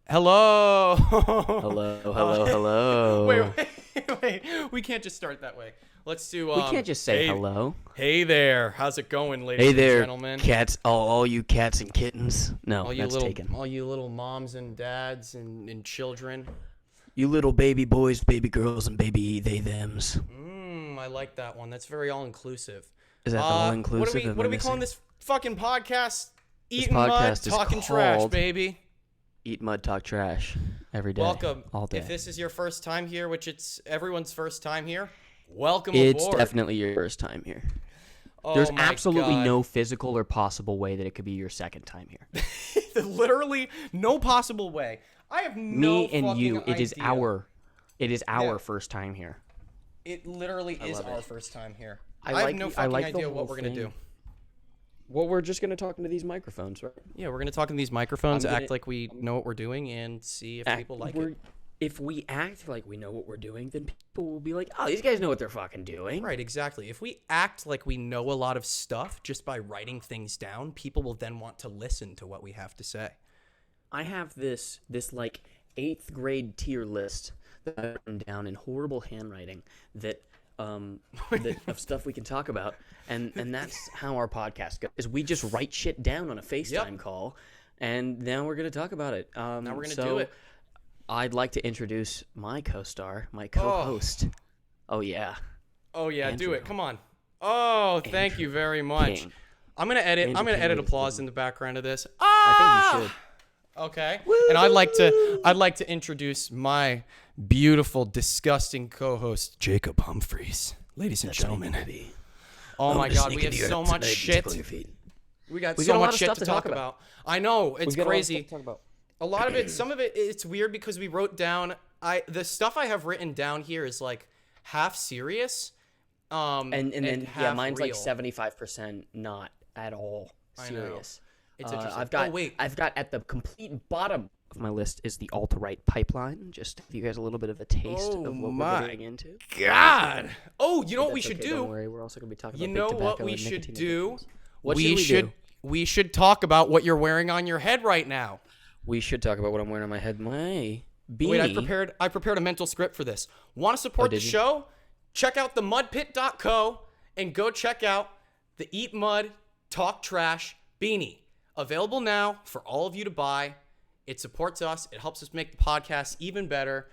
Hello. Hello. Wait. We can't just start that way. Let's do. We can't just say hello. Hey there. How's it going, ladies Hey there, and gentlemen? cats. All you cats and kittens. No, all you that's little, taken. all you little moms and dads and children. You little baby boys, baby girls, and baby they thems. I like that one. That's very all inclusive. Is that all inclusive? What are we calling this fucking podcast? This Eating mud, podcast is talking trash, called baby. Eat mud, talk trash every day. Welcome. All day. If this is your first time here, which it's everyone's first time here, welcome It's aboard. definitely your first time here. Oh There's my absolutely God. no physical or possible way that it could be your second time here. Literally no possible way. I have no Me and fucking you, it is idea. our first time here. It literally is love our it. first time here. I I have like no the- I fucking like the idea what whole we're gonna do. thing. Well, we're just gonna talk into these microphones, right? Yeah, we're gonna talk in these microphones, I'm gonna- act like we know what we're doing, and see if people like it. If we act like we know what we're doing, then people will be like, "Oh, these guys know what they're fucking doing." Right, exactly. If we act like we know a lot of stuff just by writing things down, people will then want to listen to what we have to say. I have this like 8th grade tier list that I've written down in horrible handwriting that of stuff we can talk about, and that's how our podcast goes. Is we just write shit down on a FaceTime call, and now we're gonna talk about it. Now we're gonna so do it. I'd like to introduce my co-star, my co-host. Oh yeah. Oh yeah, do Andrew. it. Come on. Oh, thank you very much. King. I'm gonna edit. Andrew I'm gonna King edit with applause the- in the background of this. I think you should. Okay. And I'd like to introduce my beautiful, disgusting co-host, Jacob Humphreys. Ladies and gentlemen. Oh my God, we have so much shit. We got so much shit to talk about. I know, it's crazy. A lot of it, some of it, it's weird because we wrote down. The stuff I have written down here is like half serious, And then half mine's real. like 75% not at all I know. serious. It's interesting. I've got at the complete bottom of my list is the alt-right pipeline. Just to give you guys a little bit of a taste of what we're getting into. God. Oh, you know what we That's should okay, do? Don't worry, we're also gonna be talking You about know big what tobacco we and should nicotine do? addictions. What should we do? We should talk about what you're wearing on your head right now. We should talk about what I'm wearing on my head. My beanie. Wait, I prepared a mental script for this. Want to support the did you? show? Check out themudpit.co and go check out the Eat Mud Talk Trash beanie. Available now for all of you to buy. It supports us. It helps us make the podcast even better.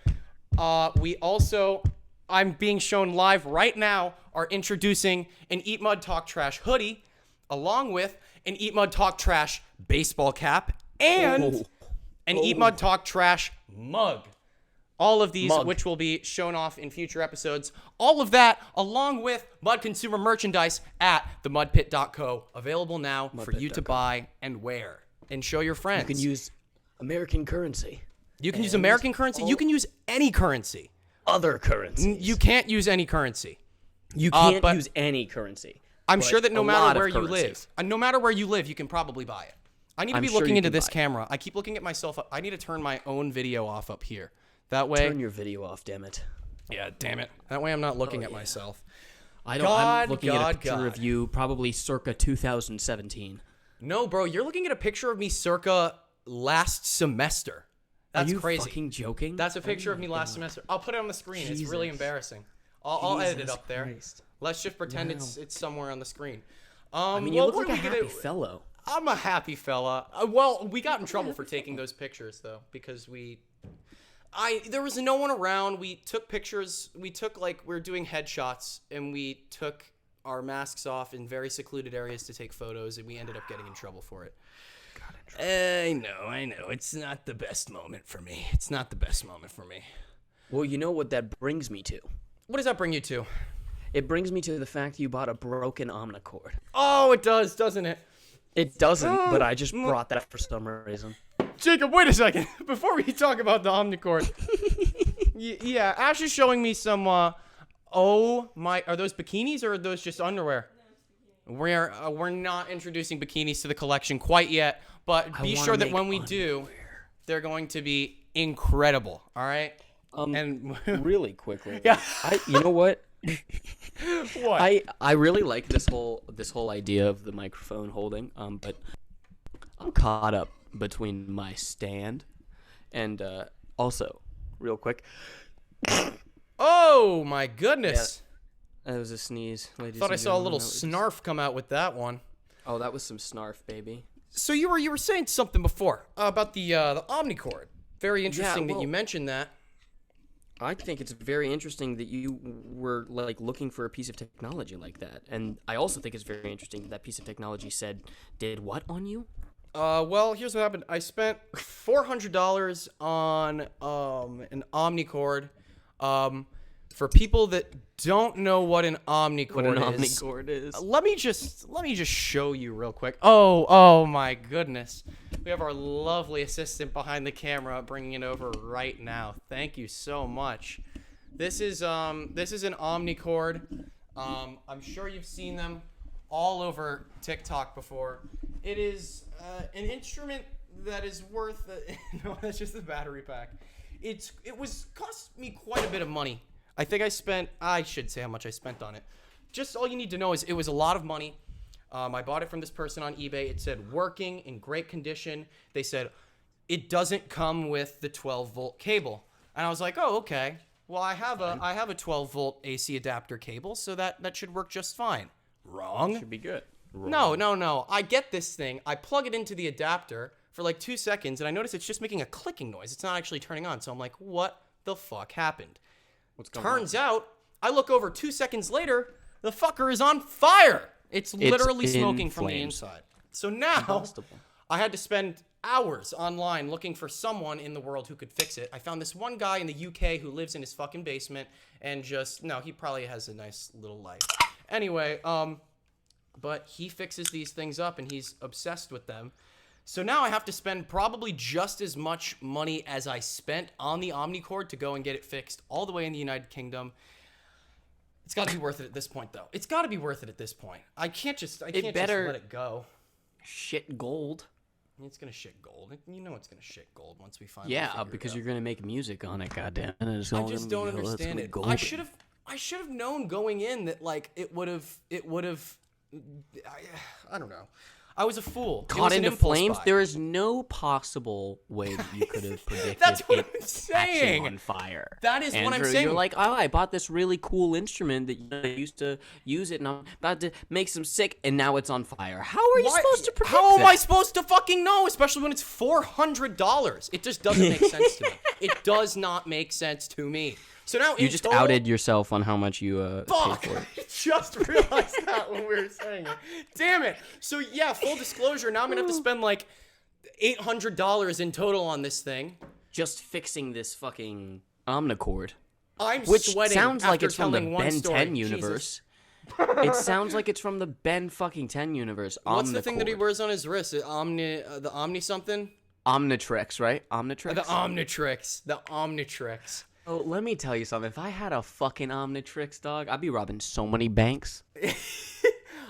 We also, I'm being shown live right now, are introducing an Eat Mud Talk Trash hoodie, along with an Eat Mud Talk Trash baseball cap and an Eat Mud Talk Trash mug. All of these, which will be shown off in future episodes. All of that, along with Mud consumer merchandise at themudpit.co. Available now for you to buy and wear and show your friends. You can use American currency. You can use American currency. You can use any currency. Other currencies. You can't use any currency. You can't but use any currency. I'm but sure that no a lot matter of where you currencies. live, no matter where you live, you can probably buy it. I need to I'm be sure looking you into can this buy it. camera. I keep looking at myself. I need to turn my own video off up here. That way. Turn your video off, damn it. Yeah, damn it. That way I'm not looking at myself. I'm God, looking at a God, picture of God. you probably circa 2017. No, bro, you're looking at a picture of me circa last semester. That's Are you crazy. fucking joking? That's a picture of me last semester. I'll put it on the screen. It's really Jesus. embarrassing. I'll edit it Jesus up there. Christ. Let's just pretend it's somewhere on the screen. I mean, you well, look what like a are we happy gonna- fellow. I'm a happy fella. Well, we got in trouble for taking those pictures though because there was no one around. We took pictures. We took we were doing headshots and we took our masks off in very secluded areas to take photos and we ended up getting in trouble for it. I know. It's not the best moment for me. Well, you know what that brings me to? What does that bring you to? It brings me to the fact you bought a broken omnicord. Oh, it does, doesn't it? It doesn't, but I just brought that up for some reason. Jacob, wait a second. Before we talk about the Omnicord. Yeah, Ash is showing me some, are those bikinis or are those just underwear? We're not introducing bikinis to the collection quite yet, but be sure that when we do, they're going to be incredible, all right? And Really quickly. Yeah. You know what? What? I really like this whole idea of the microphone holding, but I'm caught up between my stand And also, real quick, Oh my goodness! that was a sneeze. Ladies Thought I and saw a gentlemen. little That was- snarf come out with that one. Oh, that was some snarf, baby. So you were saying something before about the Omnicord. Very interesting that well- you mentioned that. I think it's very interesting that you were like looking for a piece of technology like that, and I also think it's very interesting that piece of technology did what on you? Well, here's what happened. I spent $400 on an Omnicord. For people that don't know what an Omnicord What an is, Omnicord is. let me just show you real quick. Oh my goodness. We have our lovely assistant behind the camera bringing it over right now. Thank you so much. This is an Omnicord. I'm sure you've seen them all over TikTok before. It is an instrument that is worth no, that's just the battery pack. It was cost me quite a bit of money. I should say how much I spent on it. Just all you need to know is it was a lot of money. I bought it from this person on eBay. It said working, in great condition. They said it doesn't come with the 12-volt cable. And I was like, oh, okay. Well, I have a 12-volt AC adapter cable, so that should work just fine. Wrong. Should be good. No. I get this thing. I plug it into the adapter for like 2 seconds, and I notice it's just making a clicking noise. It's not actually turning on. So I'm like, what the fuck happened? Turns out, I look over 2 seconds later, the fucker is on fire. It's literally smoking from the inside. So now, I had to spend hours online looking for someone in the world who could fix it. I found this one guy in the UK who lives in his fucking basement and he probably has a nice little life. Anyway, but he fixes these things up and he's obsessed with them. So now I have to spend probably just as much money as I spent on the Omnicord to go and get it fixed all the way in the United Kingdom. It's got to be worth it at this point, though. It's got to be worth it at this point. I can't just let it go. Shit gold. It's gonna shit gold. You know it's gonna shit gold once we find. Because you're gonna make music on it. Goddamn. I just don't understand it. I should have known going in that like it would have. I don't know. I was a fool. Caught into flames. There is no possible way that you could have predicted. That's what it I'm saying. On fire. That is Andrew, what I'm saying. You're like, oh, I bought this really cool instrument that I used to use it, and I'm about to make some sick, and now it's on fire. How are you supposed to predict How am that? I supposed to fucking know? Especially when it's $400. It just doesn't make sense to me. It does not make sense to me. So now you just outed yourself on how much you fuck, paid for it. I just realized that when we were saying it. Damn it. So yeah, full disclosure, now I'm going to have to spend like $800 in total on this thing. Just fixing this fucking Omnicord. Which sounds like it's from the Ben story. 10 universe. It sounds like it's from the Ben fucking 10 universe. What's the Omnicord. thing that he wears on his wrist? The Omni something? Omnitrix, right? Omnitrix? The Omnitrix. The Omnitrix. Oh, let me tell you something. If I had a fucking Omnitrix, dog, I'd be robbing so many banks.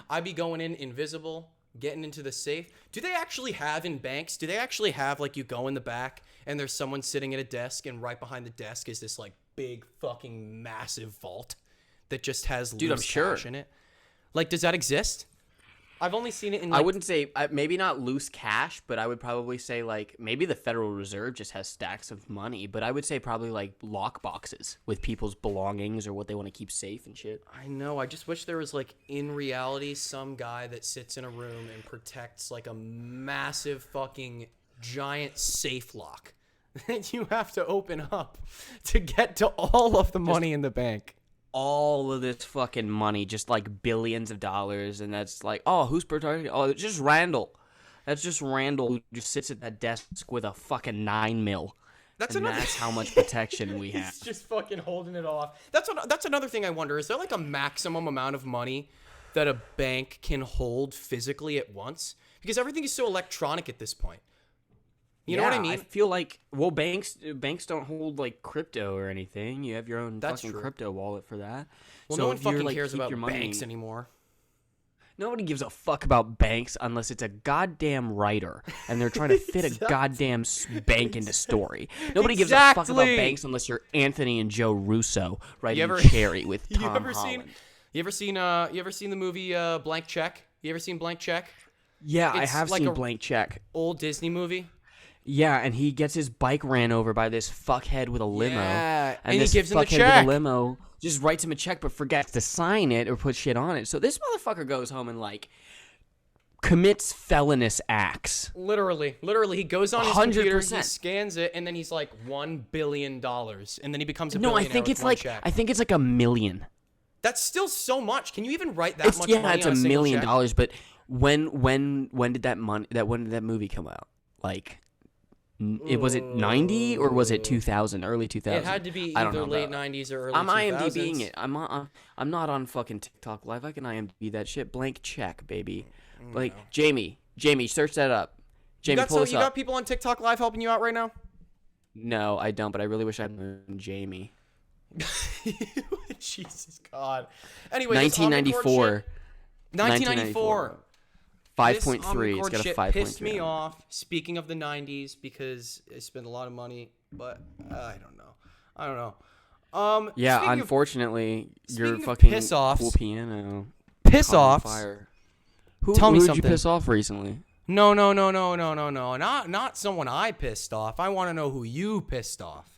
I'd be going in invisible, getting into the safe. Do they actually have in banks? Do they actually have, like, you go in the back and there's someone sitting at a desk and right behind the desk is this, like, big fucking massive vault that just has loose cash in it? Like, does that exist? I've only seen it in, like, I wouldn't say, maybe not loose cash, but I would probably say, like, maybe the Federal Reserve just has stacks of money, but I would say probably, like, lock boxes with people's belongings or what they want to keep safe and shit. I know. I just wish there was, like, in reality, some guy that sits in a room and protects, like, a massive fucking giant safe lock that you have to open up to get to all of the money in the bank. All of this fucking money, just like billions of dollars, and that's like, oh, who's protecting? Oh, it's just Randall. That's just Randall who just sits at that desk with a fucking 9 mil. That's how much protection we have. He's just fucking holding it off. That's another thing I wonder. Is there like a maximum amount of money that a bank can hold physically at once? Because everything is so electronic at this point. You know what I mean? I feel like, well, banks don't hold like crypto or anything. You have your own fucking crypto wallet for that. Well, no one fucking cares about banks anymore. Nobody gives a fuck about banks unless it's a goddamn writer and they're trying to fit a goddamn bank into story. Nobody gives a fuck about banks unless you're Anthony and Joe Russo writing Cherry with Tom Holland. You ever seen the movie Blank Check? You ever seen Blank Check? Yeah, I have seen Blank Check. Old Disney movie. Yeah, and he gets his bike ran over by this fuckhead with a limo. Yeah, and he this gives him the fuckhead check. with a limo just writes him a check but forgets to sign it or put shit on it. So this motherfucker goes home and like commits felonious acts. Literally, he goes on his computer, he 100%. scans it, and then he's like $1 billion, and then he becomes a No, I billionaire think with it's one like check. I think it's like $1 million. That's still so much. Can you even write that much money It's on a $1 single million. check? But when did that movie come out? Like, it was it 90 or was it 2000? Early 2000. It had to be I don't either know late about- 90s or early I'm 2000s. IMDbing it. I'm not on fucking TikTok Live. I can IMDb that shit. Blank check, baby. Like Jamie, search that up. Jamie, pull this You up. got people on TikTok Live helping you out right now? No, I don't. But I really wish I had Jamie. Jesus God. Anyway, 1994. 1994. 5.3. It's got a 5.3. Pissed me off. Speaking of the 90s, because I spent a lot of money, but I don't know. Yeah, speaking of unfortunately, your speaking of fucking piss-offs, cool piano. piss caught on offs. fire. Tell me who something. Did you piss off recently? No. Not someone I pissed off. I want to know who you pissed off.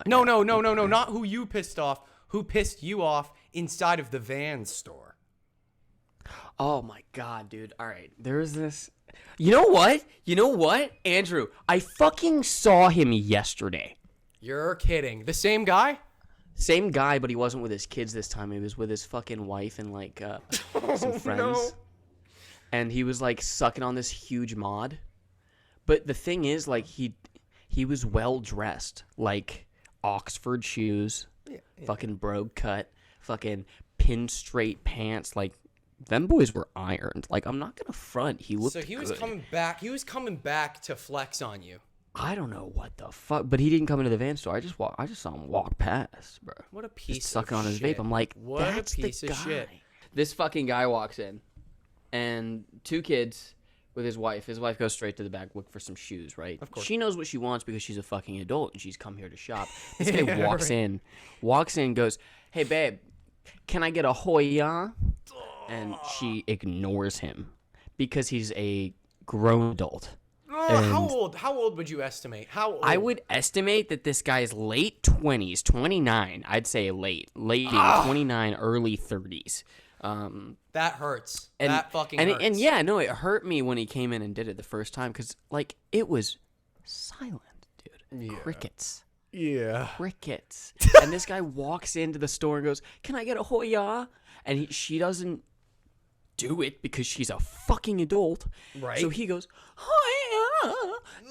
No. Not who you pissed off. Who pissed you off inside of the Vans store? Oh my god, dude. All right. There is this. You know what? Andrew, I fucking saw him yesterday. You're kidding. The same guy? Same guy, but he wasn't with his kids this time. He was with his fucking wife and like some friends. No. And he was like sucking on this huge mod. But the thing is, like he was well dressed, like Oxford shoes, fucking brogue cut, fucking pin straight pants, like them boys were ironed. Like I'm not gonna front. He looked. So he was good. coming back. He was coming back to flex on you. I don't know what the fuck, but he didn't come into the van store. I just saw him walk past, bro. What a piece Just sucking of on his shit. vape. I'm like, What that's a piece the of guy. shit. This fucking guy walks in, and 2 kids with his wife. His wife goes straight to the back, look for some shoes, right? Of course. She knows what she wants because she's a fucking adult and she's come here to shop. This guy Yeah, walks right. in, goes, "Hey babe, can I get a Hoya?" And she ignores him because he's a grown adult. How old would you estimate? How old? I would estimate that this guy's late 20s, 29. I'd say late 29, early 30s. That hurts. And, That fucking and, hurts. and yeah, no, it hurt me when he came in and did it the first time because, like, it was silent, dude. Yeah. Crickets. Yeah. Crickets. And this guy walks into the store and goes, "Can I get a Hoya?" And she doesn't do it because she's a fucking adult. Right. So he goes, "Hoya."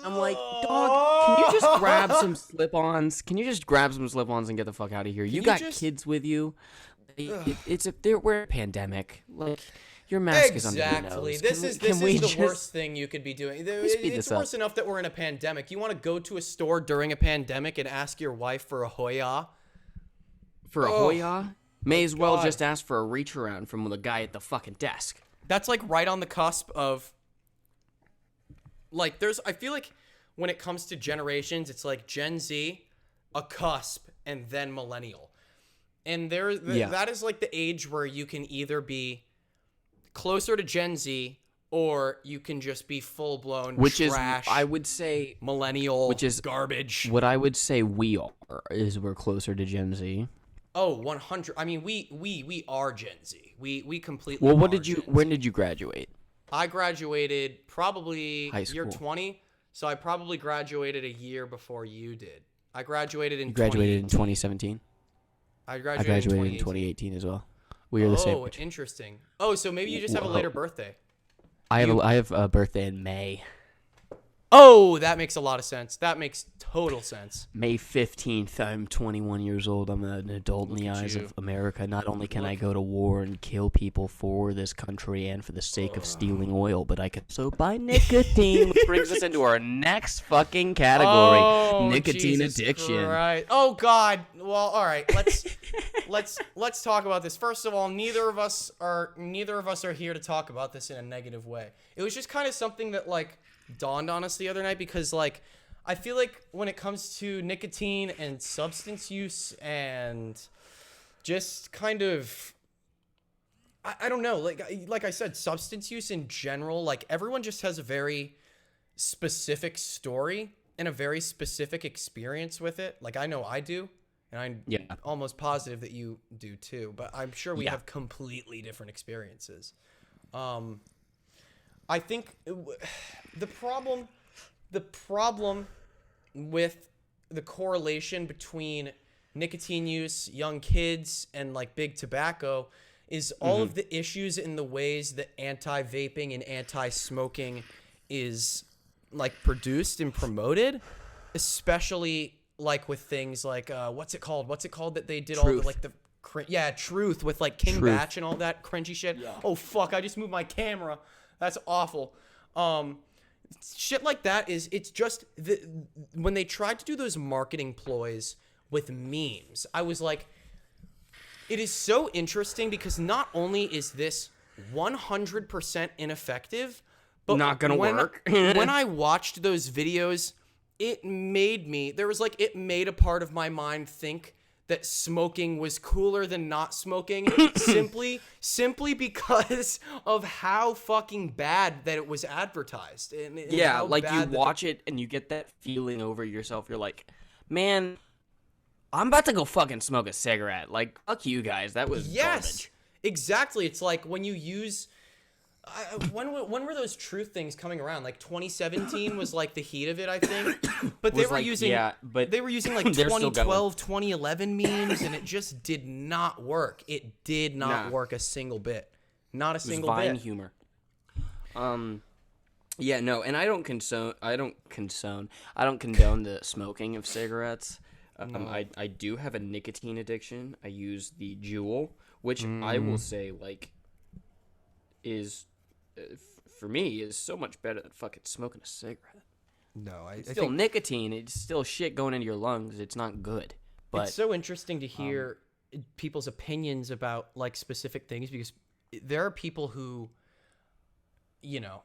I'm like, dog, can you just grab some slip-ons? Can you just grab some slip-ons and get the fuck out of here? You you got just- kids with you. We're a pandemic. Like, your mask is under your Exactly. nose. This Can is we the just- worst thing you could be doing. speed It's this up? worse enough that we're in a pandemic. You want to go to a store during a pandemic and ask your wife for a Hoya? For a Oh, Hoya? May as well God. just ask for a reach around from the guy at the fucking desk. That's like right on the cusp of like I feel like when it comes to generations, it's like Gen Z, a cusp, and then millennial. And Yeah. that is like the age where you can either be closer to Gen Z or you can just be full blown Which trash, is, I would say, millennial, which is- garbage. what I would say we are is we're closer to Gen Z. Oh, 100. I mean, we are Gen Z. We completely. Well, are Gen Z. when did you graduate? I graduated probably High year school. 20, so I probably graduated a year before you did. I graduated in You graduated in 2018. 2017? I I graduated, graduated in 2018. 2018 as well. We are the same Oh, age. interesting. Oh, so maybe you just have a Whoa. later birthday. I have a birthday in May. Oh, that makes a lot of sense. That makes total sense. May 15th, I'm 21 years old. I'm an adult in the Look at eyes you. of America. Not only can I Look. go to war and kill people for this country and for the sake of stealing oil, but I can also buy nicotine, which brings us into our next fucking category, Oh, nicotine Jesus addiction. Christ. Oh God. Well, all right. Let's talk about this. First of all, neither of us are here to talk about this in a negative way. It was just kind of something that like dawned on us the other night because like I feel like when it comes to nicotine and substance use and just kind of I don't know, like I said, substance use in general, like everyone just has a very specific story and a very specific experience with it. Like I know I do, and I'm almost positive that you do too, but I'm sure we have completely different experiences. I think the problem with the correlation between nicotine use, young kids, and like big tobacco is all of the issues in the ways that anti-vaping and anti-smoking is like produced and promoted, especially like with things like what's it called that they did all the like the Truth with like King Batch and all that cringy shit. Oh fuck, I just moved my camera. That's awful. Shit like that it's just when they tried to do those marketing ploys with memes, I was like, it is so interesting because not only is this 100% ineffective, but not gonna work. When I watched those videos, it made a part of my mind think that smoking was cooler than not smoking simply because of how fucking bad that it was advertised. And like you watch it and you get that feeling over yourself. You're like, man, I'm about to go fucking smoke a cigarette. Like, fuck you guys. That was garbage. Exactly. It's like when you use... when were those Truth things coming around? Like 2017 was like the heat of it, I think. But they were using like 2012, 2011 memes, and it just did not work. It did not work a single bit. Not a single bit. Vine humor. Yeah, no, and I don't condone the smoking of cigarettes. I do have a nicotine addiction. I use the Juul, which I will say like is for me is so much better than fucking smoking a cigarette. No, it's still nicotine. It's still shit going into your lungs. It's not good. But it's so interesting to hear people's opinions about like specific things, because there are people who, you know,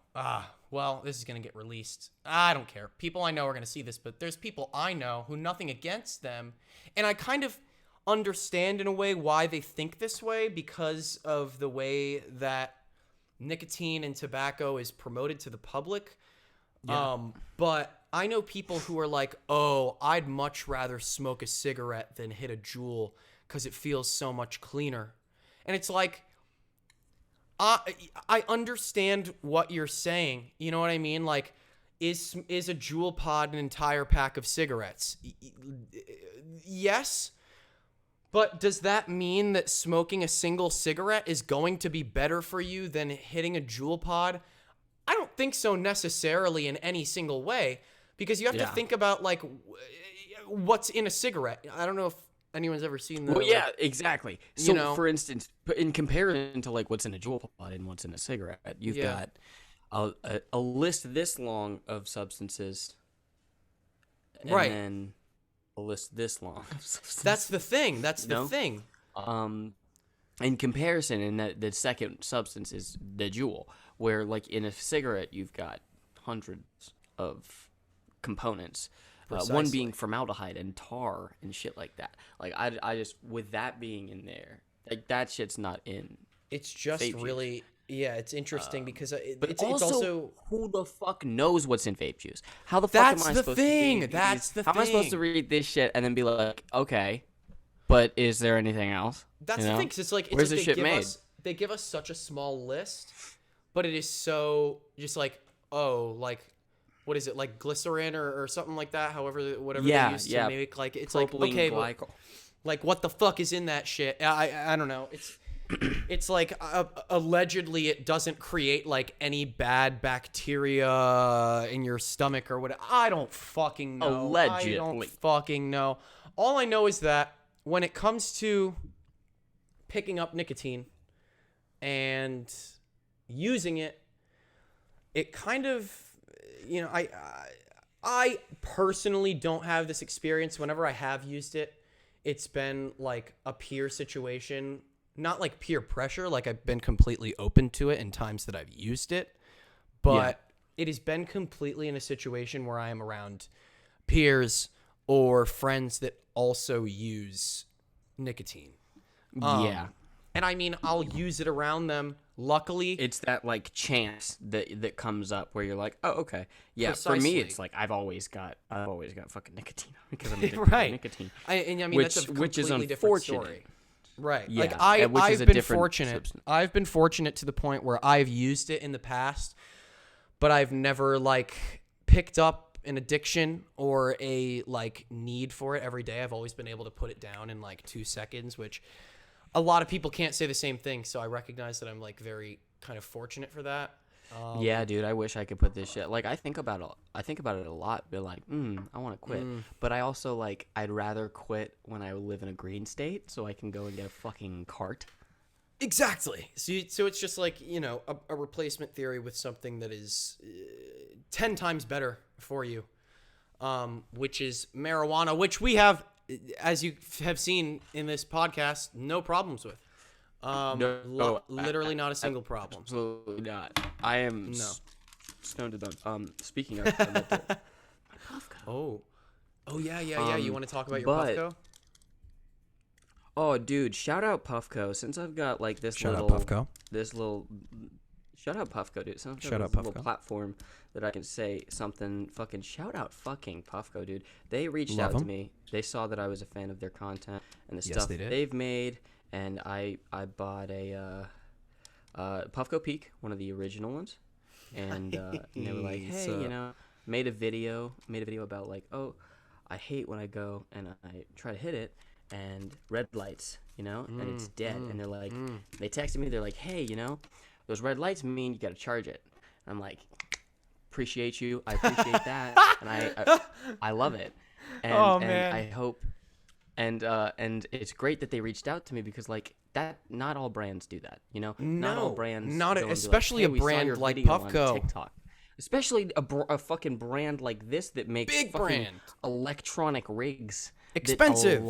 well, this is going to get released. I don't care. People I know are going to see this, but there's people I know who, nothing against them, and I kind of understand in a way why they think this way because of the way that nicotine and tobacco is promoted to the public. But I know people who are like, oh, I'd much rather smoke a cigarette than hit a Juul because it feels so much cleaner. And it's like, I understand what you're saying. You know what I mean? Like, is a Juul pod an entire pack of cigarettes? Yes. But does that mean that smoking a single cigarette is going to be better for you than hitting a Juul pod? I don't think so necessarily in any single way, because you have to think about like what's in a cigarette. I don't know if anyone's ever seen that. Well, yeah, exactly. So, for instance, in comparison to like what's in a Juul pod and what's in a cigarette, you've got a list this long of substances, and then a list this long of substances. That's the thing. That's the thing. In comparison, and the second substance is the Juul, where like in a cigarette you've got hundreds of components, one being formaldehyde and tar and shit like that. Like I just, with that being in there, like that shit's not in. It's just really it's interesting because it's also who the fuck knows what's in vape juice? How the fuck am I supposed to read How am I supposed to read this shit and then be like, okay, but is there anything else? That's the thing, because it's like, where's this shit made? They give us such a small list, but it is so just like, oh, like, what is it, like glycerin or something like that? Whatever they use to make, like, it's like, okay, but, like, what the fuck is in that shit? I don't know. It's like allegedly it doesn't create like any bad bacteria in your stomach or whatever. I don't fucking know. Allegedly. I don't fucking know. All I know is that when it comes to picking up nicotine and using it, it kind of, you know, I personally don't have this experience. Whenever I have used it, it's been like a peer situation. Not like peer pressure, like I've been completely open to it in times that I've used it, but it has been completely in a situation where I am around peers or friends that also use nicotine. And I mean, I'll use it around them. Luckily, It's that like chance that comes up where you're like, oh, okay, yeah. For Precisely. me, it's like I've always got fucking nicotine because I'm addicted right. to nicotine. I mean, that's a which is completely different unfortunate. story. Right. Yeah, Like which is I've a been different fortunate. substance. I've been fortunate to the point where I've used it in the past, but I've never like picked up an addiction or a like need for it every day. I've always been able to put it down in like 2 seconds, which a lot of people can't say the same thing. So I recognize that I'm like very kind of fortunate for that. Yeah, dude, I wish I could put this shit. Like, I think about it a lot. Be like, I want to quit, but I also like, I'd rather quit when I live in a green state, so I can go and get a fucking cart. Exactly. So it's just like, you know, a replacement theory with something that is 10 times better for you, which is marijuana, which we have, as you have seen in this podcast, no problems with. Literally not a single problem. Absolutely not. I am stoned to the speaking of Oh, yeah. You want to talk about your but- Puffco? Oh, dude, shout out Puffco. Since I've got like this Shout out little, Puffco. this little, shout out Puffco, dude. Since I've got Shout out this little Puffco. platform that I can say something. Fucking shout out, fucking Puffco, dude. They reached Love out to 'em. me. They saw that I was a fan of their content and the Yes, stuff they did. they've made, and I bought a Puffco Peak, one of the original ones, and they were like, Nice. hey, you know, made a video about like, oh, I hate when I go and I try to hit it and red lights, you know, and it's dead. And they're like, they texted me, they're like, hey, you know, those red lights mean you got to charge it. And I'm like, appreciate you. I appreciate that. And I love it. And, Oh, and man. I hope, and it's great that they reached out to me because like that, not all brands do that, you know, not all No, brands, not go and be like, especially "Hey, a we saw brand your like video on Puffco." TikTok." Especially a fucking brand like this that makes Big fucking brand. electronic rigs. Expensive.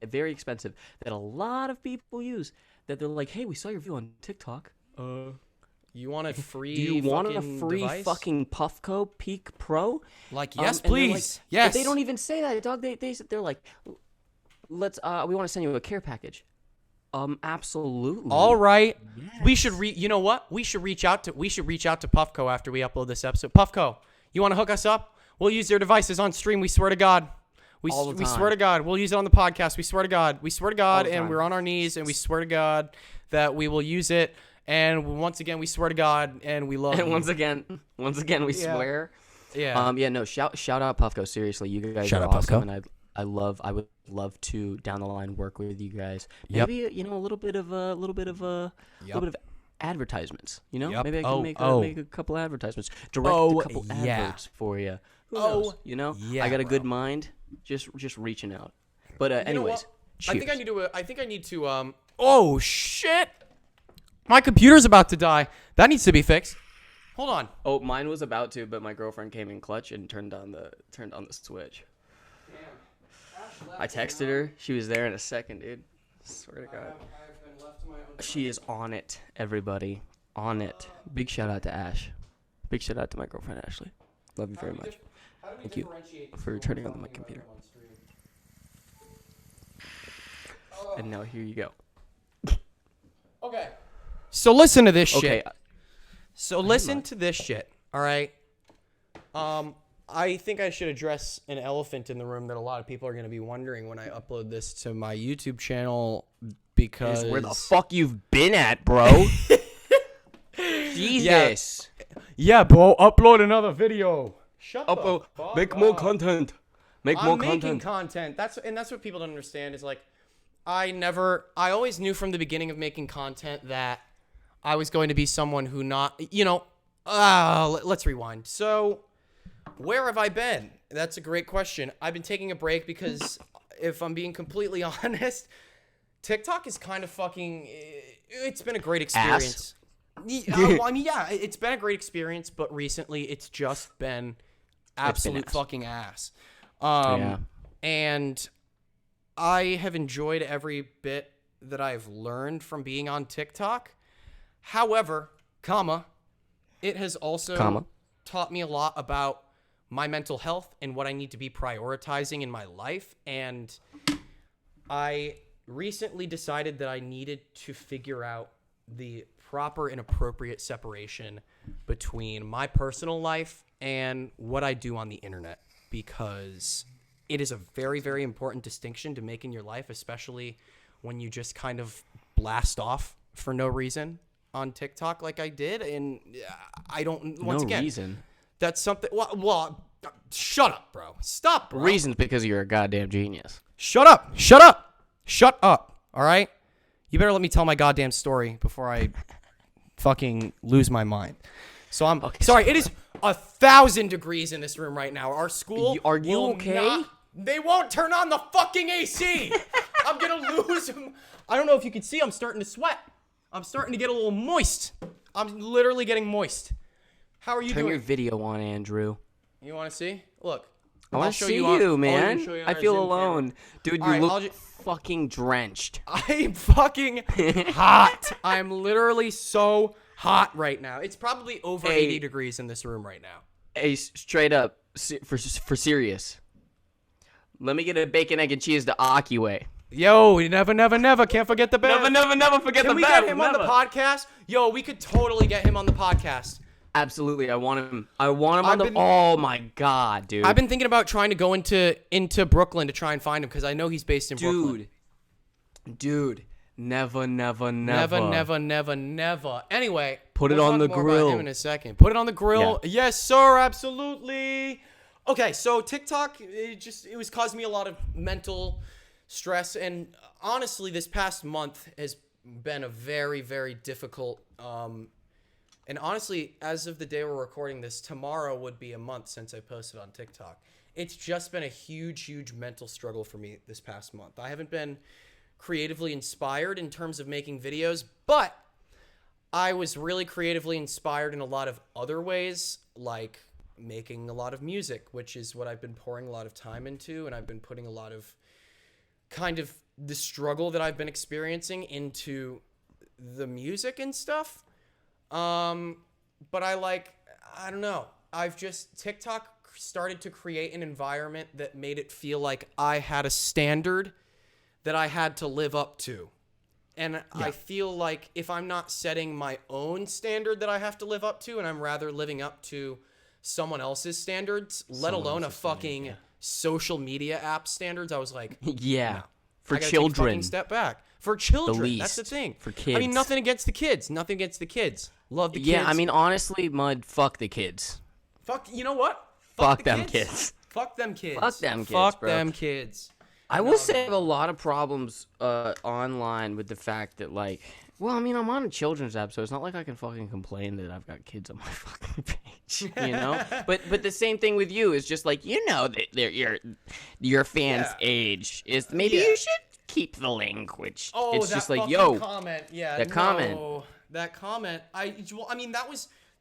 Very expensive. That a lot of people use. That they're like, hey, we saw your video on TikTok. You want a free? Do you want a fucking free device? fucking Puffco Peak Pro? Like, yes, And they're like- please. Yes. But they don't even say that, dog. They're like, let's we want to send you a care package. Absolutely. All right. We should you know what? We should reach out to Puffco after we upload this episode. Puffco, you want to hook us up? We'll use their devices on stream. We swear to God. All the We time. swear to God. We'll use it on the podcast. We swear to God. We swear to God, the and time. we're on our knees, and we swear to God that we will use it. And once again, we swear to God, and we love. And you. once again, we Yeah. swear. Yeah. No, shout out Puffco. Seriously, you guys Shout are out awesome, Puffco. and I would love to down the line work with you guys. Yep. Maybe a little bit of advertisements. You know, Yep. maybe I Oh, can make a couple advertisements, direct Oh, a couple yeah. adverts for you. Who Oh, knows? You know, yeah, I got a good bro. mind. Just reaching out. But You know anyways, what? cheers. I think I need to. Oh shit! My computer's about to die. That needs to be fixed. Hold on. Oh, mine was about to, but my girlfriend came in clutch and turned on the switch. I texted her. She was there in a second, dude. Swear to God. She is on it, everybody. On it. Big shout out to Ash. Big shout out to my girlfriend, Ashley. Love you very much. Thank you for turning on my computer. And now here you go. Okay. So listen to this shit. Okay. So listen to this shit. All right. I think I should address an elephant in the room that a lot of people are going to be wondering when I upload this to my YouTube channel because Where the fuck you've been at, bro? Jesus. Yeah, bro. Upload another video. Shut the Upload. fuck Make more up. content. Make I'm more making content. content. That's what people don't understand is like I always knew from the beginning of making content that I was going to be someone who let's rewind. So where have I been? That's a great question. I've been taking a break because if I'm being completely honest, TikTok is kind of fucking it's been a great experience. It's been a great experience, but recently it's just been absolute ass. fucking ass. Yeah. And I have enjoyed every bit that I've learned from being on TikTok. However, it has also taught me a lot about my mental health and what I need to be prioritizing in my life. And I recently decided that I needed to figure out the proper and appropriate separation between my personal life and what I do on the internet, because it is a very, very important distinction to make in your life, especially when you just kind of blast off for no reason on TikTok like I did. And I don't, once again, reason. that's something. Well, shut up, bro. Stop, bro. Reasons because you're a goddamn genius. Shut up. Shut up. Shut up. All right? You better let me tell my goddamn story before I fucking lose my mind. So I'm sorry. It is 1,000 degrees in this room right now. Our school. Are you okay? They won't turn on the fucking AC. I'm gonna lose them. I don't know if you can see. I'm starting to sweat. I'm starting to get a little moist. I'm literally getting moist. How are you doing? Turn your video on, Andrew. You want to see? Look. I want to see you, man. I feel alone. Dude, you look fucking drenched. I'm fucking hot. I'm literally so hot right now. It's probably over 80 degrees in this room right now. Hey, straight up, for serious. Let me get a bacon, egg, and cheese to Akiway. Yo, never. Can't forget the band. Never forget the band. Can we get him on the podcast? Yo, we could totally get him on the podcast. Absolutely, I want him on the. Oh my god, dude! I've been thinking about trying to go into Brooklyn to try and find him because I know he's based in Brooklyn. Dude, never. Anyway, put it on the grill. About him in a second. Put it on the grill. Yeah. Yes, sir. Absolutely. Okay, so TikTok, it was causing me a lot of mental stress, and honestly, this past month has been a very, very difficult. And honestly, as of the day we're recording this, tomorrow would be a month since I posted on TikTok. It's just been a huge, huge mental struggle for me this past month. I haven't been creatively inspired in terms of making videos, but I was really creatively inspired in a lot of other ways, like making a lot of music, which is what I've been pouring a lot of time into, and I've been putting a lot of kind of the struggle that I've been experiencing into the music and stuff. But I don't know. TikTok started to create an environment that made it feel like I had a standard that I had to live up to. And I feel like if I'm not setting my own standard that I have to live up to, and I'm rather living up to someone else's standards, let alone a fucking social media app standards, I was like, yeah, no, for I gotta children, take a fucking step back. For children, that's the thing. For kids. I mean, nothing against the kids. Nothing against the kids. Love the kids. Yeah, I mean, honestly, Mud, fuck the kids. You know what? Fuck them kids. Fuck them kids. Fuck them kids, Fuck bro. them kids. I will say I have a lot of problems online with the fact that, like, well, I mean, I'm on a children's app, so it's not like I can fucking complain that I've got kids on my fucking page, you know? But the same thing with you is just like, you know that your fans' age is maybe you should keep the language. Oh, it's that just like, fucking yo, comment. Yeah, that comment. That comment.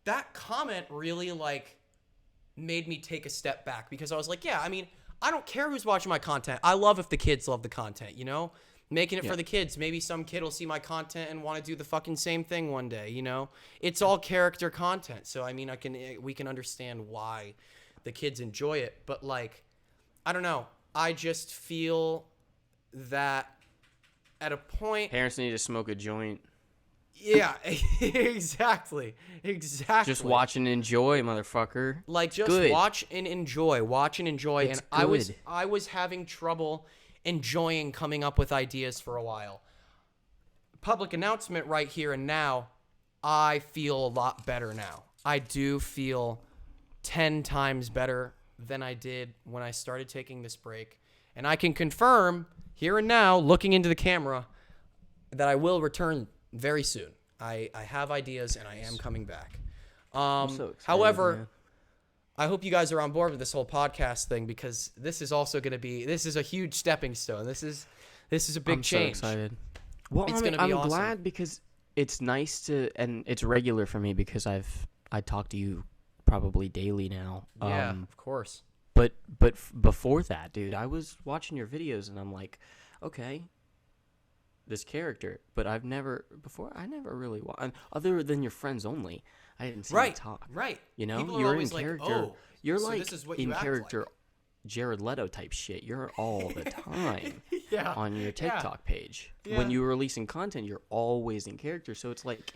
That comment really like made me take a step back because I was like, yeah, I mean, I don't care who's watching my content. I love if the kids love the content, you know? Making it for the kids. Maybe some kid will see my content and want to do the fucking same thing one day, you know? It's all character content. So, I mean, we can understand why the kids enjoy it. But, like, I don't know. I just feel that at a point... Parents need to smoke a joint. Yeah, exactly. Just watch and enjoy, motherfucker. Like, just watch and enjoy. It's and good. I was having trouble enjoying coming up with ideas for a while. Public announcement right here and now, I feel a lot better now. I do feel 10 times better than I did when I started taking this break. And I can confirm here and now, looking into the camera, that I will return very soon. I have ideas and I am coming back. I'm so excited, However, man. I hope you guys are on board with this whole podcast thing because this is also going to be, this is a huge stepping stone. This is a big change. I'm so excited. Well, it's going to be I'm awesome. glad because it's nice to, and it's regular for me because I talk to you probably daily now. Yeah, of course. But before that, dude, I was watching your videos and I'm like, okay, this character, but I never really other than your friends only. I didn't see you talk. Right. You know, People are you're in always like, character. oh, you're so like this is what in you act character, like. Jared Leto type shit. You're all the time. Yeah. on your Yeah. TikTok page. Yeah. When you're releasing content, you're always in character. So it's like,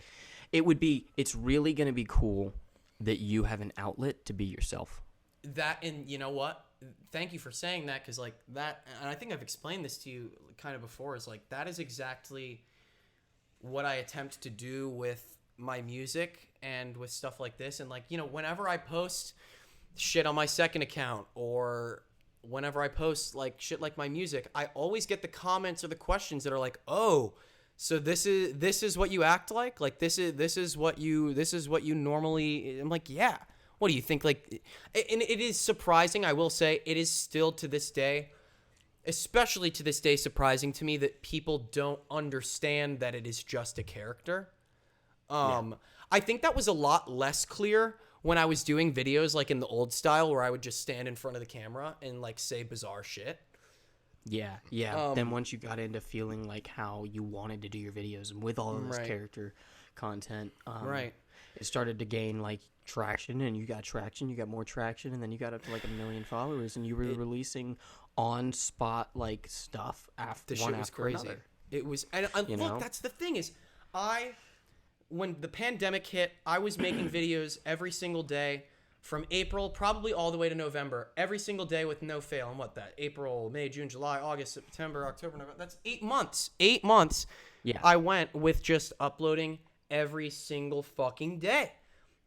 it's really going to be cool that you have an outlet to be yourself. That, and you know what? Thank you for saying that, because like that, and I think I've explained this to you kind of before, is like that is exactly what I attempt to do with my music and with stuff like this. And like, you know, whenever I post shit on my second account, or whenever I post like shit like my music, I always get the comments or the questions that are like, "Oh, so this is what you act like? Like this is what you normally." I'm like, "Yeah." What do you think? Like, and it is surprising. I will say it is still to this day, especially to this day, surprising to me that people don't understand that it is just a character. I think that was a lot less clear when I was doing videos like in the old style, where I would just stand in front of the camera and like say bizarre shit. Yeah. Then once you got into feeling like how you wanted to do your videos, and with all of this Right. character content, Right. it started to gain like traction, and you got more traction, and then you got up to like 1 million followers, and you were releasing on spot like stuff after The one shit was after crazy. another. It was, and look, know? that's the thing is, when the pandemic hit, I was making videos every single day from April probably all the way to November, every single day with no fail. And what that? April, May, June, July, August, September, October, November. That's 8 months. 8 months. Yeah. I went with just uploading every single fucking day.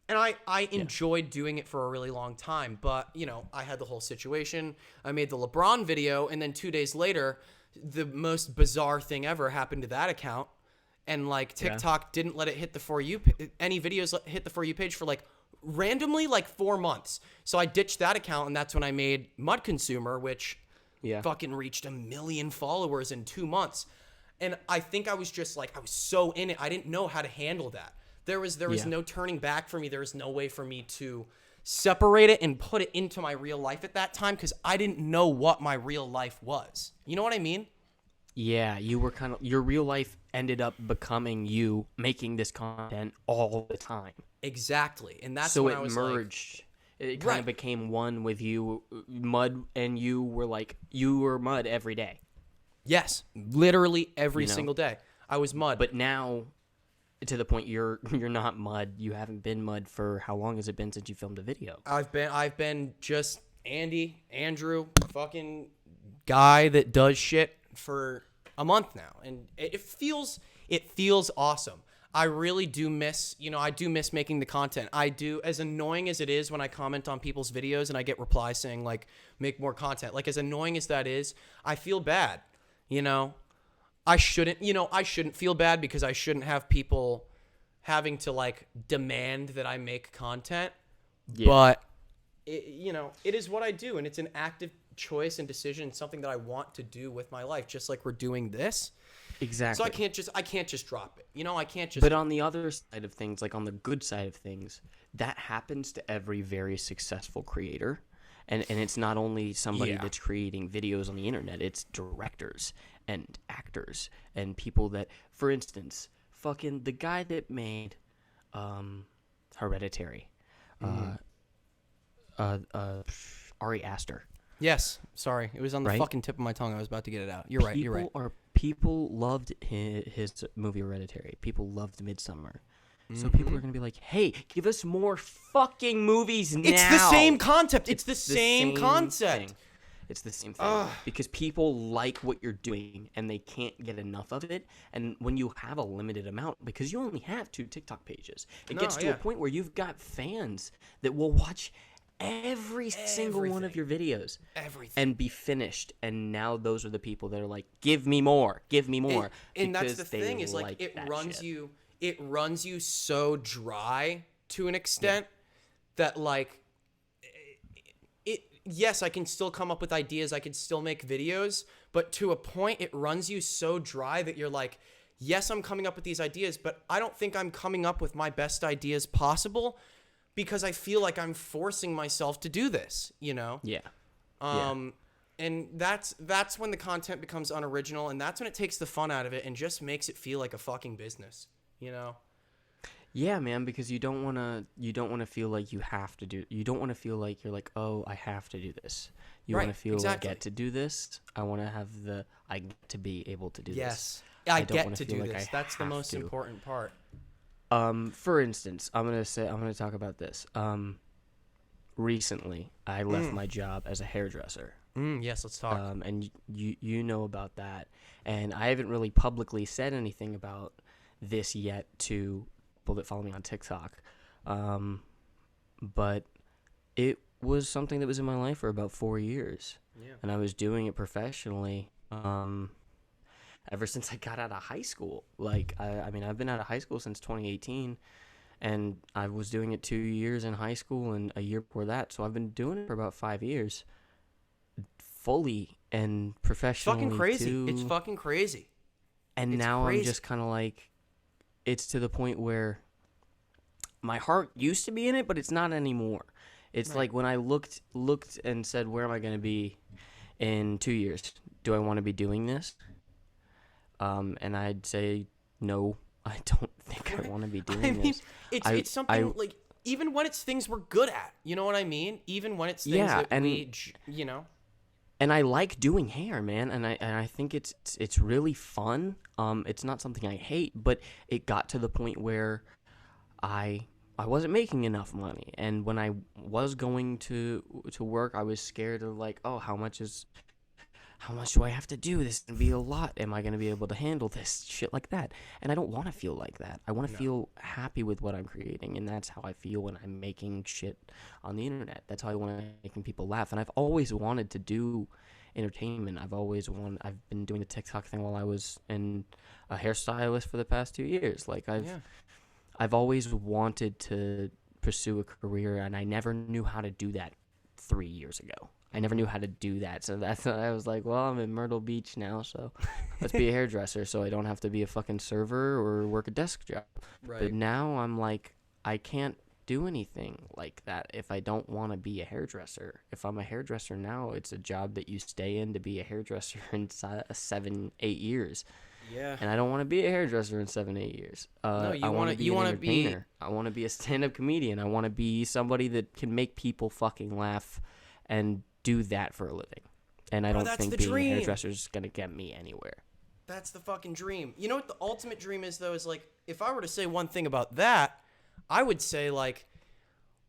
And I enjoyed doing it for a really long time. But, you know, I had the whole situation. I made the LeBron video, and then 2 days later, the most bizarre thing ever happened to that account. And, like, TikTok didn't let it hit the For You, any videos hit the For You page for, like, randomly, like, 4 months. So I ditched that account, and that's when I made Mud Consumer, which fucking reached 1 million followers in 2 months. And I think I was just, like, I was so in it. I didn't know how to handle that. There was no turning back for me. There was no way for me to separate it and put it into my real life at that time, because I didn't know what my real life was. You know what I mean? Yeah, you were your real life ended up becoming you making this content all the time. Exactly. And that's So when it I was merged. It kind Right. of became one with you. Mud and you were like, you were Mud every day. yes, literally every You know? single day. I was Mud. But now, to the point you're not Mud. You haven't been Mud for how long has it been since you filmed a video? I've been just Andrew, fucking guy that does shit for a month now, and it feels awesome. I really do miss, I do miss making the content. I do, as annoying as it is when I comment on people's videos and I get replies saying like, make more content. Like, as annoying as that is, I feel bad. I shouldn't feel bad, because I shouldn't have people having to like demand that I make content. Yeah. But it is what I do, and it's an active choice and decision, something that I want to do with my life, just like we're doing this. Exactly. So I can't just drop it. I can't just. But on the other side of things, like on the good side of things, that happens to every very successful creator. And it's not only somebody that's creating videos on the internet, it's directors and actors and people that, for instance, fucking the guy that made Hereditary, Ari Aster. Yes, sorry, it was on the Right? fucking tip of my tongue. I was about to get it out. You're right. You're right. People loved his movie Hereditary. People loved Midsummer. So people are going to be like, hey, give us more fucking movies now. It's the same concept. It's the same thing. concept. It's the same thing. Because people like what you're doing and they can't get enough of it. And when you have a limited amount, because you only have 2 TikTok pages, it gets to a point where you've got fans that will watch every single one of your videos. Everything. And be finished. And now those are the people that are like, give me more. Give me more. And that's the because they thing, is like it that runs shit. you. It runs you so dry to an extent that like yes, I can still come up with ideas, I can still make videos, but to a point it runs you so dry that you're like, yes, I'm coming up with these ideas, but I don't think I'm coming up with my best ideas possible, because I feel like I'm forcing myself to do this, Yeah. And that's when the content becomes unoriginal, and that's when it takes the fun out of it and just makes it feel like a fucking business, Yeah, man, because you don't want to feel like you have to do. You don't want to feel like you're like, "Oh, I have to do this." You Right, want to feel exactly. I get to do this. I want to have I get to be able to do this. Yes. I don't get wanna to feel do like this. I That's the have most to. important part. For instance, I'm gonna talk about this. Recently, I left my job as a hairdresser. Yes, let's talk. And you know about that, and I haven't really publicly said anything about this yet to people that follow me on TikTok, but it was something that was in my life for about 4 years, and I was doing it professionally ever since I got out of high school. Like I mean, I've been out of high school since 2018. And I was doing it 2 years in high school and a year before that, so I've been doing it for about 5 years. Fully and professionally Fucking crazy. too. It's fucking crazy. And it's now crazy. I'm just kind of like, it's to the point where my heart used to be in it, but it's not anymore. It's like when I looked and said, where am I going to be in 2 years? Do I want to be doing this? And I'd say, no, I don't think I want to be doing this. It's something like, even when it's things we're good at, you know what I mean? Even when it's things that we, you know. And I like doing hair, man, and I think it's really fun. It's not something I hate, but it got to the point where I wasn't making enough money, and when I was going to work, I was scared of like, oh, how much do I have to do? This is gonna be a lot. Am I gonna be able to handle this shit like that? And I don't want to feel like that. I want to feel happy with what I'm creating, and that's how I feel when I'm making shit on the internet. That's how I want to making people laugh. And I've always wanted to do entertainment. I've been doing the TikTok thing while I was a hairstylist for the past 2 years. Like I've always wanted to pursue a career, and I never knew how to do that 3 years ago. I never knew how to do that, so that's I was like, well, I'm in Myrtle Beach now, so let's be a hairdresser, so I don't have to be a fucking server or work a desk job. Right. But now I'm like, I can't do anything like that if I don't want to be a hairdresser. If I'm a hairdresser now, it's a job that you stay in to be a hairdresser in 7-8 years. Yeah. And I don't want to be a hairdresser in 7-8 years. No, I want to be an be. I want to be a stand-up comedian. I want to be somebody that can make people fucking laugh and do that for a living. And I don't think being a hairdresser is going to get me anywhere. That's the fucking dream. You know what the ultimate dream is, though, is like, if I were to say one thing about that, I would say, like,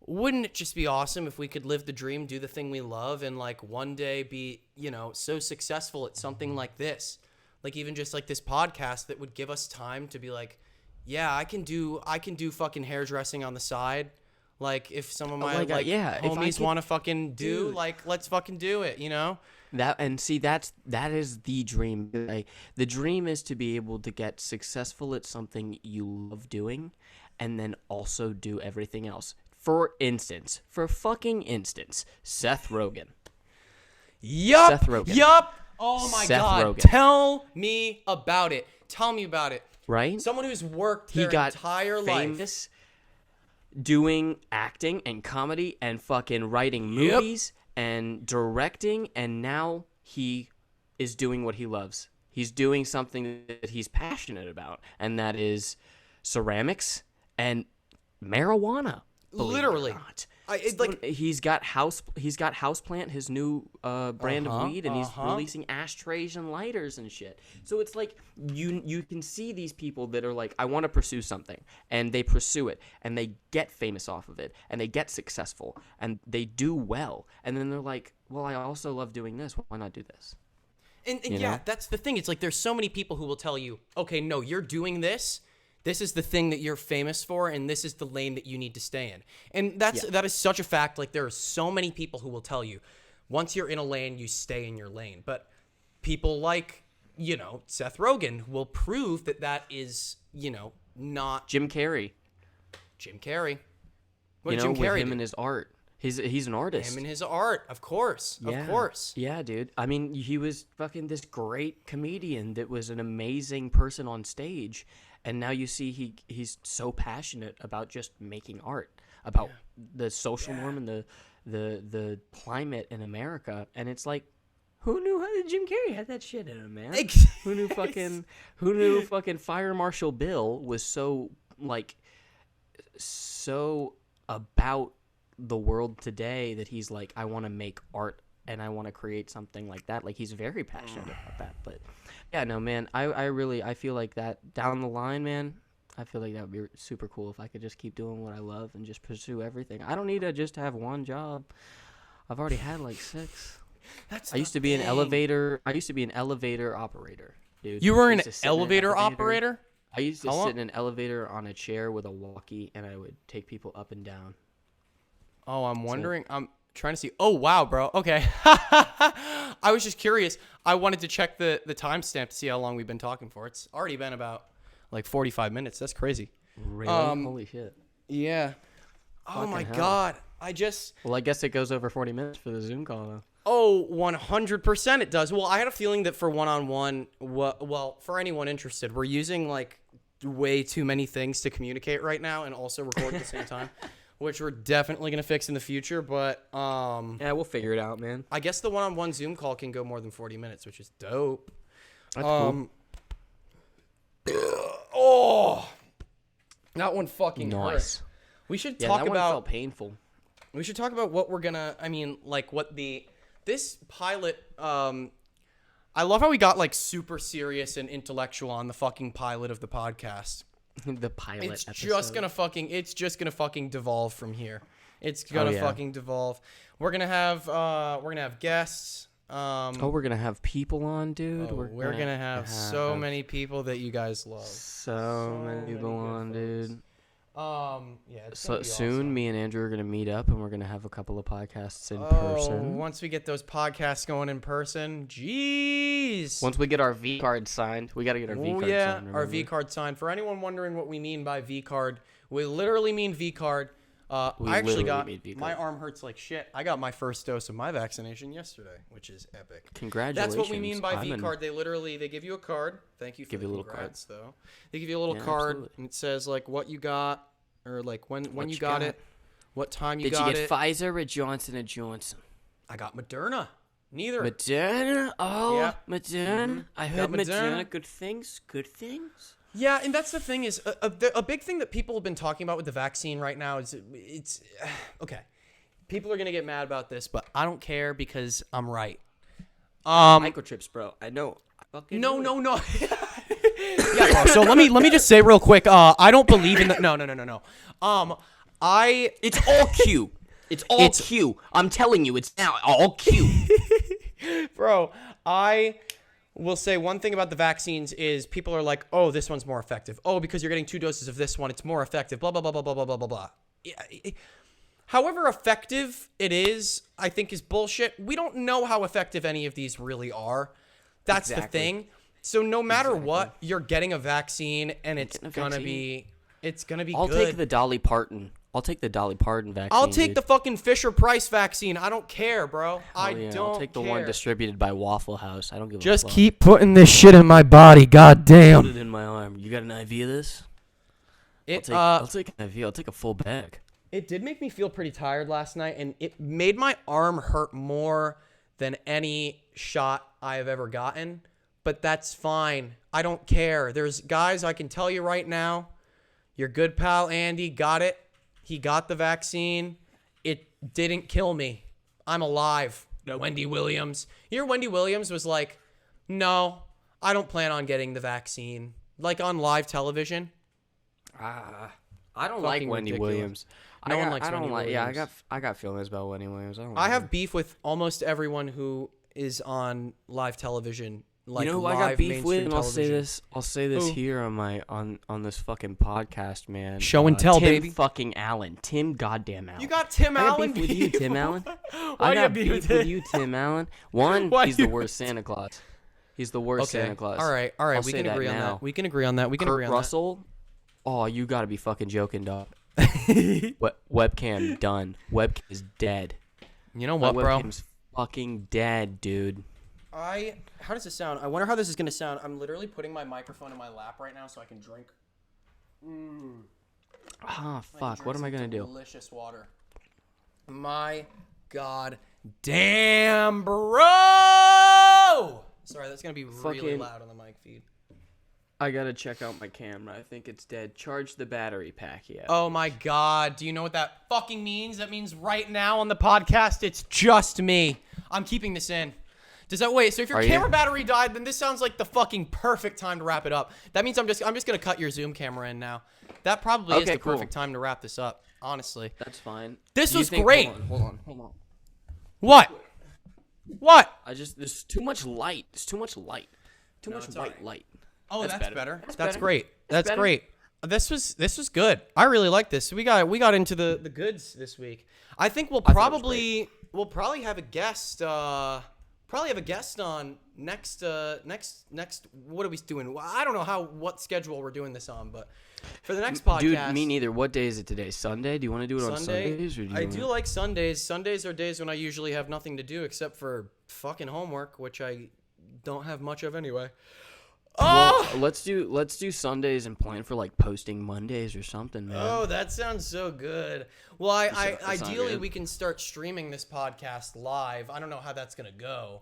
wouldn't it just be awesome if we could live the dream, do the thing we love, and, like, one day be, you know, so successful at something like this? Like, even just, like, this podcast that would give us time to be like, yeah, I can do fucking hairdressing on the side. Like, if some of my homies want to fucking do, like, let's fucking do it, you know? That is the dream. The dream is to be able to get successful at something you love doing, and then also do everything else. For fucking instance, Seth Rogen. Yup. Seth Rogen. Yup. Oh my God. Rogen. Tell me about it. Tell me about it. Right? Someone who's worked their entire famous doing acting and comedy and fucking writing movies and directing, and now he is doing what he loves. He's doing something that he's passionate about, and that is ceramics and marijuana. Literally. He's got Houseplant, his new brand of weed, and he's releasing ashtrays and lighters and shit. So it's like you can see these people that are like, I want to pursue something, and they pursue it, and they get famous off of it, and they get successful, and they do well, and then they're like, well, I also love doing this. Why not do this? And yeah, that's the thing. It's like there's so many people who will tell you, okay, no, you're doing this. This is the thing that you're famous for, and this is the lane that you need to stay in. And that is such a fact. Like, there are so many people who will tell you, once you're in a lane, you stay in your lane. But people like, you know, Seth Rogen will prove that is, you know, not... Jim Carrey. What did Jim Carrey do? With him and his art. He's an artist. Him and his art, of course. Yeah. Of course. Yeah, dude. I mean, he was fucking this great comedian that was an amazing person on stage. And now you see he's so passionate about just making art, about the social norm and the climate in America. And it's like, who knew how Jim Carrey had that shit in him, man? Who knew fucking Fire Marshal Bill was so, like, so about the world today that he's like, I want to make art and I want to create something like that. Like, he's very passionate about that. But yeah, no, man, I feel like that down the line, man, I feel like that would be super cool if I could just keep doing what I love and just pursue everything. I don't need to just have one job. I've already had like 6. I used to be an elevator operator, dude. You were I an used to sit in elevator operator? I used to How long- sit in an elevator on a chair with a walkie, and I would take people up and down. Oh, I'm wondering. I'm trying to see. Oh, wow, bro. Okay. I was just curious. I wanted to check the timestamp to see how long we've been talking for. It's already been about like 45 minutes. That's crazy. Really? Holy shit. Yeah. Oh, Fucking my hell. God. Well, I guess it goes over 40 minutes for the Zoom call, though. Oh, 100% it does. Well, I had a feeling that for one-on-one, well, for anyone interested, we're using like way too many things to communicate right now and also record at the same time, which we're definitely going to fix in the future. But yeah, we'll figure it out, man. I guess the one-on-one Zoom call can go more than 40 minutes, which is dope. That's cool. Oh, that one fucking Nice. hurt. We should Yeah, talk that one about. felt painful. We should talk about what we're gonna. I mean, like what this pilot. I love how we got like super serious and intellectual on the fucking pilot of the podcast. The pilot It's episode. just gonna fucking devolve from here. It's gonna yeah. fucking devolve. We're gonna have guests. we're gonna have people on, dude. We're gonna have so many people that you guys love. So many people good on, folks. dude. Yeah. It's So gonna be soon, awesome. me and Andrew are gonna meet up, and we're gonna have a couple of podcasts in Oh, person. once we get those podcasts going in person, jeez. Once we get our V card signed, we gotta get our V card Yeah, signed. our remember? V card signed. For anyone wondering what we mean by V card, we literally mean V card. I actually got mean V my card. arm hurts like shit. I got my first dose of my vaccination yesterday, which is epic. Congratulations. That's what we mean by V I'm card. They give you a card. Thank you for Give the you a little congrats, though. They give you a little Yeah, card absolutely. and it says like what you got or like when you you got got. it, what time you Did got you get it. Pfizer or Johnson & Johnson? I got Moderna. Neither. Moderna? Oh, Yeah. Moderna. I heard Moderna. Moderna. Good things. Good things. Yeah, and that's the thing is a big thing that people have been talking about with the vaccine right now is it's okay. People are gonna get mad about this, but I don't care because I'm right. Microchips, bro. I know. No. Yeah, bro. So let me just say real quick. I don't believe in the no. It's all Q. It's all Q. I'm telling you, it's now all Q. Bro, I will say one thing about the vaccines is people are like, oh, this one's more effective. Oh, because you're getting 2 doses of this one, it's more effective. Blah, blah, blah, blah, blah, blah, blah, blah, blah. Yeah, however effective it is, I think is bullshit. We don't know how effective any of these really are. That's the Exactly. thing. So no matter what, you're getting a vaccine and it's getting a gonna vaccine. be I'll good. take the Dolly Parton. I'll take the Dolly Parton vaccine. I'll take dude. the fucking Fisher Price vaccine. I don't care, bro. I Yeah, don't I'll take the care. one distributed by Waffle House. I don't give a Just fuck. keep putting this shit in my body. God damn. Put it in my arm. You got an IV of this? It I'll take an IV. I'll take a full bag. It did make me feel pretty tired last night, and it made my arm hurt more than any shot I have ever gotten. But that's fine. I don't care. There's guys, I can tell you right now, your good pal Andy got it. He got the vaccine. It didn't kill me. I'm alive. Wendy Williams. Your Wendy Williams was like, no, I don't plan on getting the vaccine. Like on live television. I don't Fucking like Wendy ridiculous. Williams. No one I likes don't Wendy like. Yeah, Williams. I got feelings about Wendy Williams. I don't. I like have her. beef with almost everyone who is on live television. Like You know who I live got beef with, mainstream and I'll say television. this. I'll say this Who? here on my on this fucking podcast, man. Show and tell, Tim baby. Fucking Allen. Tim goddamn Allen. You got Tim I got Allen beef with you, Tim Allen. Why I you got beef beef with you, Tim Allen. One, Why he's the you- worst Santa Claus. He's the worst Okay. Santa Claus. All right. I'll We say can agree on now. that. We can agree on that. We can Kurt agree on Russell. Oh, you gotta be fucking joking, dog. Webcam done. Webcam is dead. that. You know My what, bro? webcam's fucking dead, dude. How does this sound? I wonder how this is gonna sound. I'm literally putting my microphone in my lap right now so I can drink. Ah, fuck. What am I gonna do? Delicious water. My God, damn, bro! Sorry, that's gonna be really Fucking- loud on the mic feed. I gotta check out my camera. I think it's dead. Charge the battery pack, yeah. Oh my God. Do you know what that fucking means? That means right now on the podcast, it's just me. I'm keeping this in. Does that wait? So if your camera battery died, then this sounds like the fucking perfect time to wrap it up. That means I'm just gonna cut your Zoom camera in now. That probably is the perfect time to wrap this up. Honestly, that's fine. This was great. Hold on. What? There's too much light. There's too much light. Too much white light. Oh, that's better. That's great. That's great. This was good. I really like this. We got into the goods this week. I think we'll probably have a guest. Probably have a guest on next. What are we doing? I don't know what schedule we're doing this on, but for the next podcast. Dude, me neither. What day is it today? Sunday? Do you want to do it on Sundays? Or I do like Sundays. Sundays are days when I usually have nothing to do except for fucking homework, which I don't have much of anyway. Well, let's do Sundays and plan for like posting Mondays or something, man. Oh, that sounds so good. Well, ideally we can start streaming this podcast live. I don't know how that's gonna go,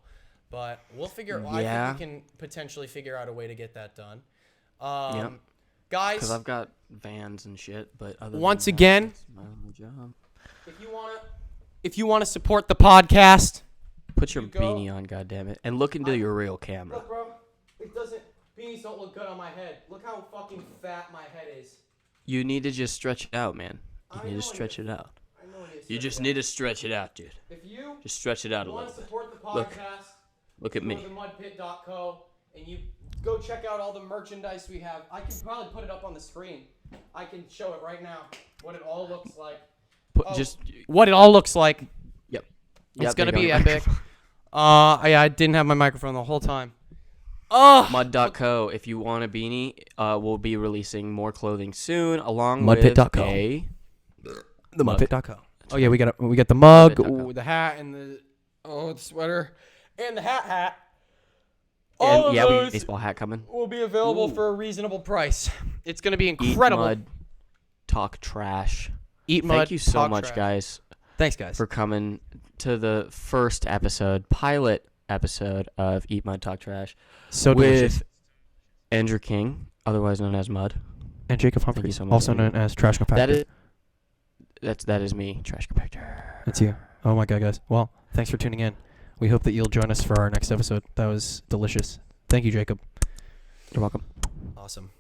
but we'll figure. Yeah. I think we can potentially figure out a way to get that done. Yep. Guys, because I've got vans and shit. But once again, that's my only job. If you wanna support the podcast, put your beanie on, goddammit, and look into your real camera. Look, bro, it doesn't. Beanies don't look good on my head. Look how fucking fat my head is. You need to just stretch it out, man. You need to stretch it out. You just need to stretch it out, dude. If you just stretch it out a little bit. Support the podcast, look at me. Go to themudpit.co and you go check out all the merchandise we have. I can probably put it up on the screen. I can show it right now. What it all looks like. What it all looks like. Yep. It's gonna be epic. I didn't have my microphone the whole time. Oh, Mud.co. If you want a beanie, we'll be releasing more clothing soon, along Mudpit.co. with the Mudpit.co. Oh yeah, we got the mug, the hat, and the sweater, and the hat. All of those, we have baseball hat coming. Will be available for a reasonable price. It's gonna be incredible. Eat Mud, talk trash. Eat Mud. Thank you so much, guys. Thanks, guys, for coming to the first pilot episode of Eat Mud, Talk Trash. So with delicious. Andrew King, otherwise known as Mud, and Jacob Humphreys, so also known as Trash Compactor. That is me, Trash Compactor. That's you. Oh my God, guys. Well, thanks for tuning in. We hope that you'll join us for our next episode. That was delicious. Thank you, Jacob. You're welcome. Awesome.